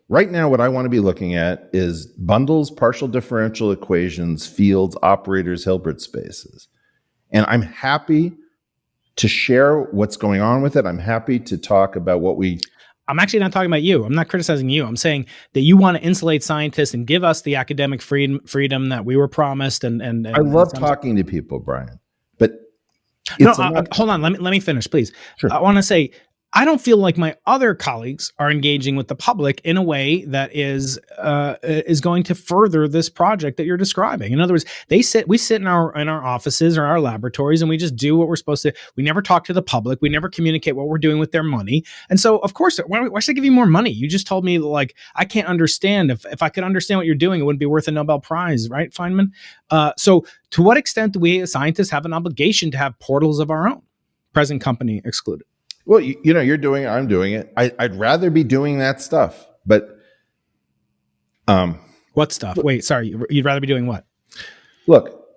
right now, what I want to be looking at is bundles, partial differential equations, fields, operators, Hilbert spaces. And I'm happy to share what's going on with it. I'm happy to talk about what we... I'm actually not talking about you. I'm not criticizing you. I'm saying that you want to insulate scientists and give us the academic freedom that we were promised. And I love talking to people, Brian. But hold on. Let me finish, please. Sure. I want to say, I don't feel like my other colleagues are engaging with the public in a way that is going to further this project that you're describing. In other words, we sit in our offices or our laboratories, and we just do what we're supposed to. We never talk to the public. We never communicate what we're doing with their money. And so, of course, why should I give you more money? You just told me, like, I can't understand. If I could understand what you're doing, it wouldn't be worth a Nobel Prize, right, Feynman? So to what extent do we as scientists have an obligation to have portals of our own, present company excluded? Well, you're doing it. I'm doing it. I'd rather be doing that stuff. But what stuff? Wait, sorry. You'd rather be doing what? Look,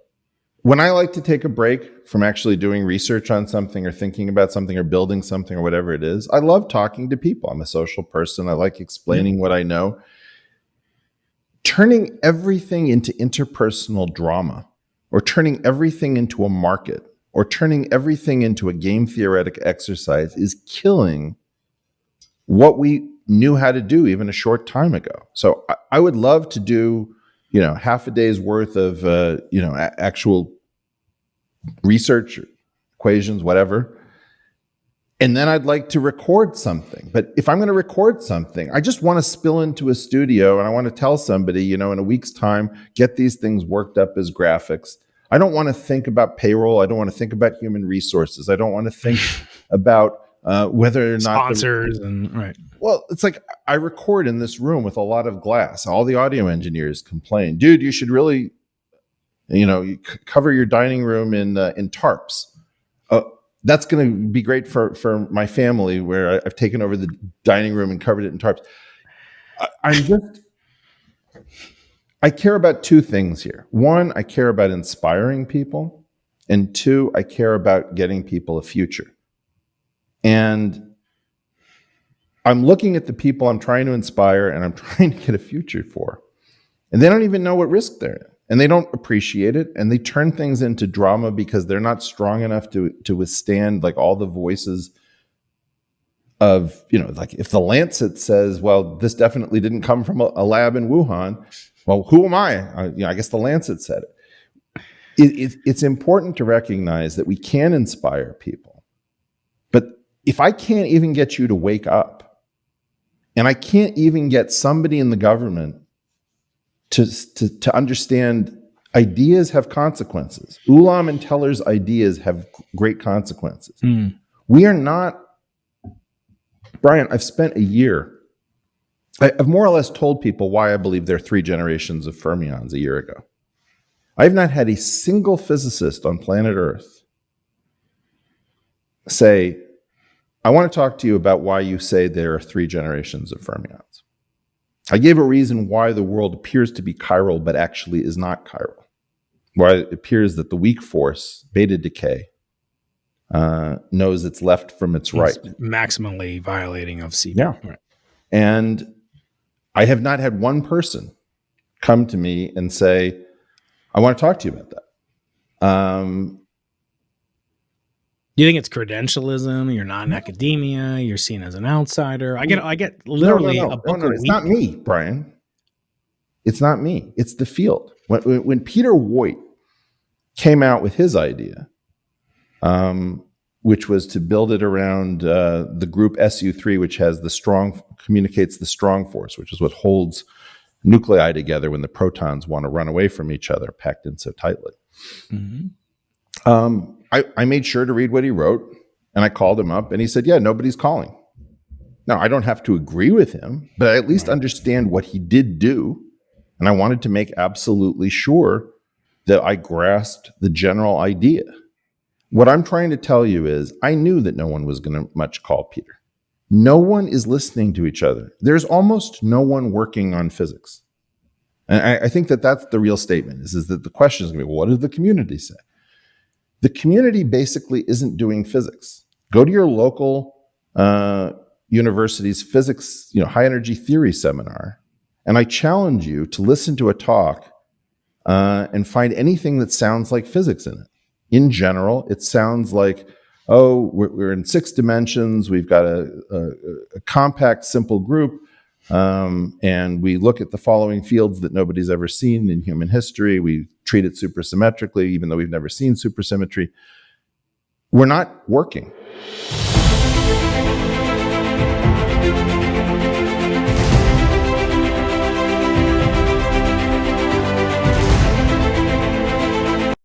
when I like to take a break from actually doing research on something or thinking about something or building something or whatever it is, I love talking to people. I'm a social person. I like explaining what I know. Turning everything into interpersonal drama, or turning everything into a market, or turning everything into a game theoretic exercise is killing what we knew how to do even a short time ago. So I would love to do, half a day's worth of, actual research, equations, whatever. And then I'd like to record something. But if I'm going to record something, I just want to spill into a studio and I want to tell somebody, in a week's time, get these things worked up as graphics. I don't want to think about payroll. I don't want to think about human resources. I don't want to think about whether or not sponsors right. Well, it's like I record in this room with a lot of glass. All the audio engineers complain, dude, you should really, cover your dining room in tarps. That's going to be great for my family, where I've taken over the dining room and covered it in tarps. I care about two things here. One, I care about inspiring people. And two, I care about getting people a future. And I'm looking at the people I'm trying to inspire and I'm trying to get a future for. And they don't even know what risk they're in. And they don't appreciate it. And they turn things into drama because they're not strong enough to withstand like all the voices of, like if the Lancet says, well, this definitely didn't come from a lab in Wuhan. Well, who am I? I guess the Lancet said it. It's important to recognize that we can inspire people. But if I can't even get you to wake up, and I can't even get somebody in the government to understand ideas have consequences. Ulam and Teller's ideas have great consequences. We are not, Brian, I've spent a year, I've more or less told people why I believe there are 3 generations of fermions a year ago. I've not had a single physicist on planet Earth say, I want to talk to you about why you say there are 3 generations of fermions. I gave a reason why the world appears to be chiral, but actually is not chiral. Why it appears that the weak force, beta decay, knows it's left from its right. Maximally violating of CP. Yeah. Right. And I have not had one person come to me and say, I want to talk to you about that. You think it's credentialism? You're not in academia. You're seen as an outsider. I get literally a book. No, it's not me, Brian. It's not me. It's the field. When Peter Voigt came out with his idea, which was to build it around the group SU3, which has communicates the strong force, which is what holds nuclei together when the protons want to run away from each other, packed in so tightly. Mm-hmm. I made sure to read what he wrote, and I called him up, and he said, yeah, nobody's calling. Now, I don't have to agree with him, but I at least understand what he did do, and I wanted to make absolutely sure that I grasped the general idea. What I'm trying to tell you is I knew that no one was going to much call Peter. No one is listening to each other. There's almost no one working on physics. And I think that that's the real statement, is that the question is going to be, well, what did the community say? The community basically isn't doing physics. Go to your local University's physics, high energy theory seminar, and I challenge you to listen to a talk and find anything that sounds like physics in it. In general, it sounds like, oh, we're in 6 dimensions, we've got a compact, simple group, and we look at the following fields that nobody's ever seen in human history. We treat it supersymmetrically, even though we've never seen supersymmetry. We're not working.